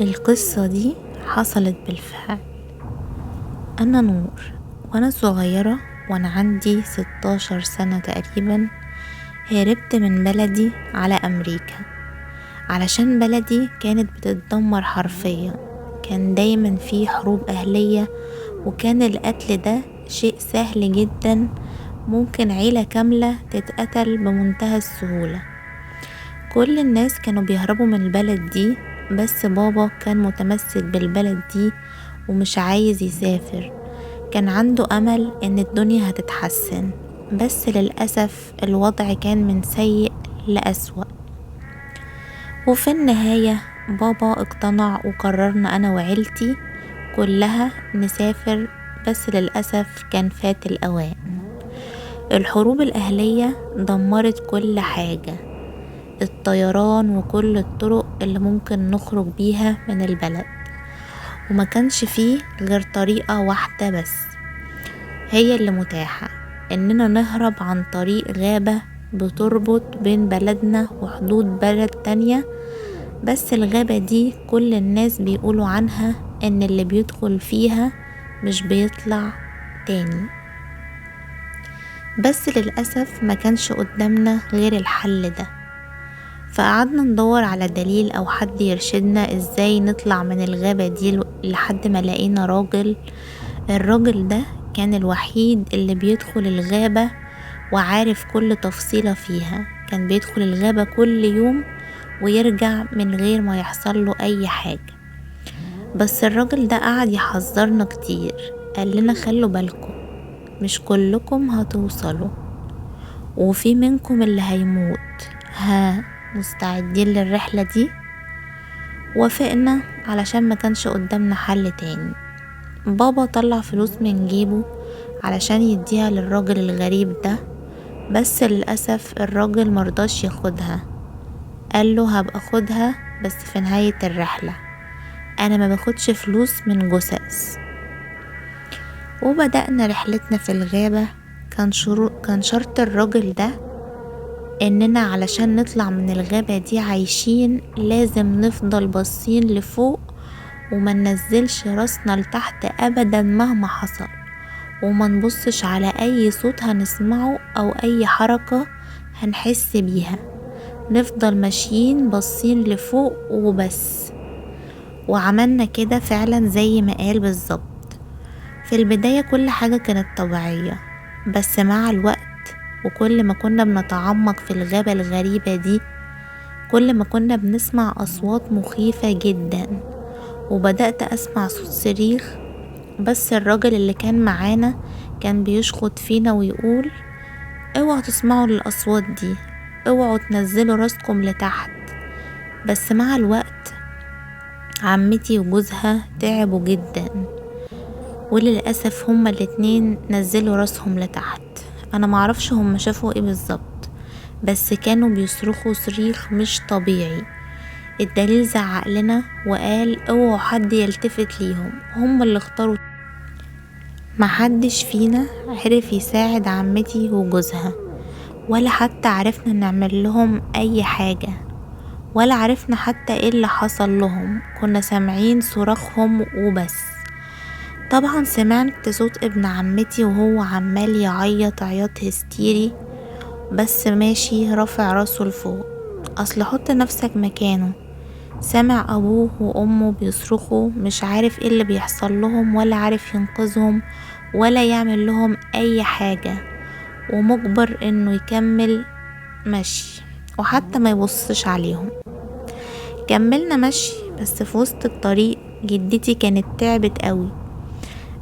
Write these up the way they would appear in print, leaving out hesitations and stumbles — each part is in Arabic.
القصة دي حصلت بالفعل. أنا نور، وأنا صغيرة وأنا عندي 16 سنة تقريبا هربت من بلدي على أمريكا، علشان بلدي كانت بتتدمر حرفيا. كان دايما في حروب أهلية، وكان القتل ده شيء سهل جدا، ممكن عيلة كاملة تتقتل بمنتهى السهولة. كل الناس كانوا بيهربوا من البلد دي، بس بابا كان متمسك بالبلد دي ومش عايز يسافر. كان عنده أمل إن الدنيا هتتحسن، بس للأسف الوضع كان من سيء لأسوأ. وفي النهاية بابا اقتنع وقررنا أنا وعيلتي كلها نسافر، بس للأسف كان فات الأوان. الحروب الأهلية دمرت كل حاجة، الطيران وكل الطرق اللي ممكن نخرج بيها من البلد، وما كانش فيه غير طريقة واحدة بس هي اللي متاحة، اننا نهرب عن طريق غابة بتربط بين بلدنا وحدود بلد تانية. بس الغابة دي كل الناس بيقولوا عنها ان اللي بيدخل فيها مش بيطلع تاني. بس للأسف ما كانش قدامنا غير الحل ده، فقعدنا ندور على دليل او حد يرشدنا ازاي نطلع من الغابة دي لحد ما لقينا راجل. الراجل ده كان الوحيد اللي بيدخل الغابة وعارف كل تفصيلة فيها. كان بيدخل الغابة كل يوم ويرجع من غير ما يحصل له اي حاجة. بس الراجل ده قعد يحذرنا كتير، قال لنا خلوا بالكم، مش كلكم هتوصلوا، وفي منكم اللي هيموت. ها، مستعدين للرحلة دي؟ وافقنا علشان ما كانش قدامنا حل تاني. بابا طلع فلوس من جيبه علشان يديها للراجل الغريب ده، بس للأسف الراجل مرضاش ياخدها. قاله هبقى خدها بس في نهاية الرحلة، أنا ما باخدش فلوس من جثث. وبدأنا رحلتنا في الغابة. كان شرط الراجل ده إننا علشان نطلع من الغابة دي عايشين لازم نفضل باصين لفوق وما ننزلش راسنا لتحت أبدا مهما حصل، وما نبصش على أي صوت هنسمعه أو أي حركة هنحس بيها. نفضل ماشيين باصين لفوق وبس. وعملنا كده فعلا زي ما قال بالظبط. في البداية كل حاجة كانت طبيعية، بس مع الوقت وكل ما كنا بنتعمق في الغابة الغريبة دي كل ما كنا بنسمع أصوات مخيفة جدا. وبدأت أسمع صوت صريخ، بس الراجل اللي كان معانا كان بيشخط فينا ويقول اوعوا تسمعوا للأصوات دي، اوعوا تنزلوا راسكم لتحت. بس مع الوقت عمتي وجوزها تعبوا جدا، وللأسف هما الاتنين نزلوا راسهم لتحت. انا معرفش هما شافوا ايه بالظبط، بس كانوا بيصرخوا صريخ مش طبيعي. الدليل زعق لنا وقال اوعوا حد يلتفت ليهم، هما اللي اختاروا. محدش فينا عرف يساعد عمتي وجوزها، ولا حتى عرفنا نعمل لهم اي حاجة، ولا عرفنا حتى ايه اللي حصل لهم. كنا سامعين صراخهم وبس. طبعا سمعت صوت ابن عمتي وهو عمال يعيط عياط هستيري، بس ماشي رافع راسه لفوق. اصل حط نفسك مكانه، سمع ابوه وامه بيصرخوا، مش عارف ايه اللي بيحصل لهم، ولا عارف ينقذهم ولا يعمل لهم اي حاجة، ومجبر انه يكمل مشي وحتى ما يبصش عليهم. كملنا مشي، بس في وسط الطريق جدتي كانت تعبت قوي.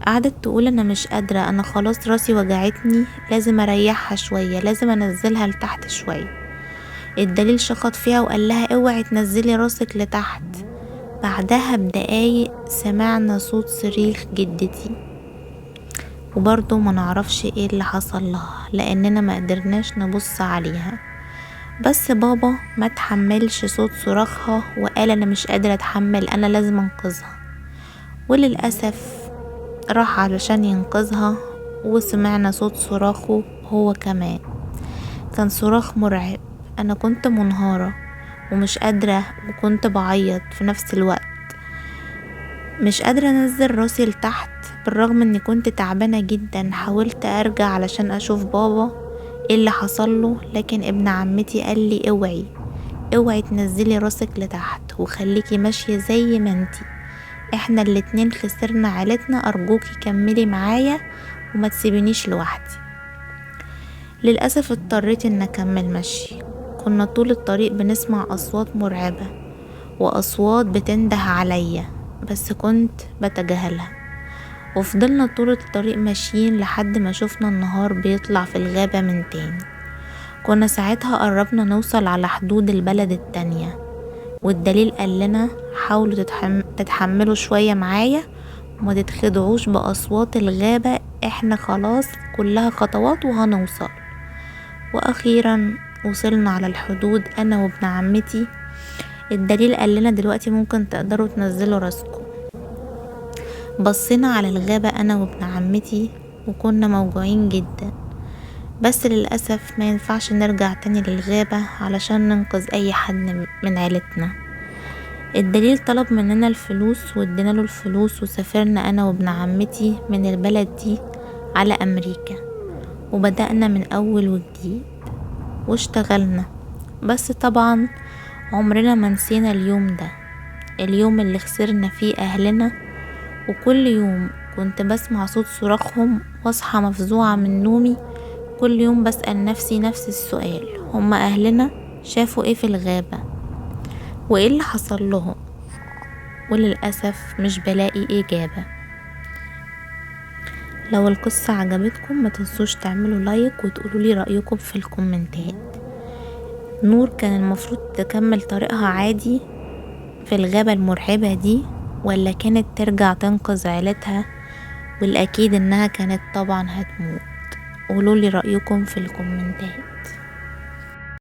قعدت تقول انا مش قادرة، انا خلاص راسي وجعتني، لازم اريحها شوية، لازم انزلها لتحت شوية. الدليل شخط فيها وقال لها اوعي تنزلي راسك لتحت. بعدها بدقايق سمعنا صوت صريخ جدتي، وبرضه ما نعرفش ايه اللي حصل لها لاننا ما قدرناش نبص عليها. بس بابا ما تحملش صوت صراخها وقال انا مش قادر اتحمل، انا لازم انقذها. وللأسف راح علشان ينقذها، وسمعنا صوت صراخه هو كمان. كان صراخ مرعب. انا كنت منهارة ومش قادرة وكنت بعيط في نفس الوقت. مش قادرة انزل راسي لتحت، بالرغم اني كنت تعبانة جدا. حاولت ارجع علشان اشوف بابا ايه اللي حصله، لكن ابن عمتي قال لي اوعي تنزلي راسك لتحت وخليكي ماشية زي ما انتي، احنا الاتنين خسرنا عيلتنا، ارجوكي كملي معايا وما تسيبنيش لوحدي. للأسف اضطريت ان اكمل مشي. كنا طول الطريق بنسمع اصوات مرعبة واصوات بتنده عليا، بس كنت بتجاهلها. وفضلنا طول الطريق ماشيين لحد ما شفنا النهار بيطلع في الغابة من تاني. كنا ساعتها قربنا نوصل على حدود البلد التانية، والدليل قال لنا حاولوا تتحملوا شوية معايا وما تتخدعوش بأصوات الغابة، احنا خلاص كلها خطوات وهنوصل. واخيرا وصلنا على الحدود انا وابن عمتي. الدليل قال لنا دلوقتي ممكن تقدروا تنزلوا راسكم. بصينا على الغابة انا وابن عمتي وكنا موجوعين جدا، بس للأسف ما ينفعش نرجع تاني للغابة علشان ننقذ اي حد من عيلتنا. الدليل طلب مننا الفلوس وادينا له الفلوس، وسافرنا انا وابن عمتي من البلد دي على امريكا، وبدأنا من اول وجديد واشتغلنا. بس طبعا عمرنا ما نسينا اليوم ده، اليوم اللي خسرنا فيه اهلنا. وكل يوم كنت بسمع صوت صراخهم واصحى مفزوعة من نومي. كل يوم بسأل نفسي نفس السؤال، هما اهلنا شافوا ايه في الغابة وايه اللي حصل لهم؟ وللأسف مش بلاقي اجابة. لو القصة عجبتكم ما تنسوش تعملوا لايك وتقولوا لي رأيكم في الكومنتات. نور كان المفروض تكمل طريقها عادي في الغابة المرعبة دي، ولا كانت ترجع تنقذ عيلتها؟ والأكيد انها كانت طبعا هتموت. قولوا لي رأيكم في الكومنتات.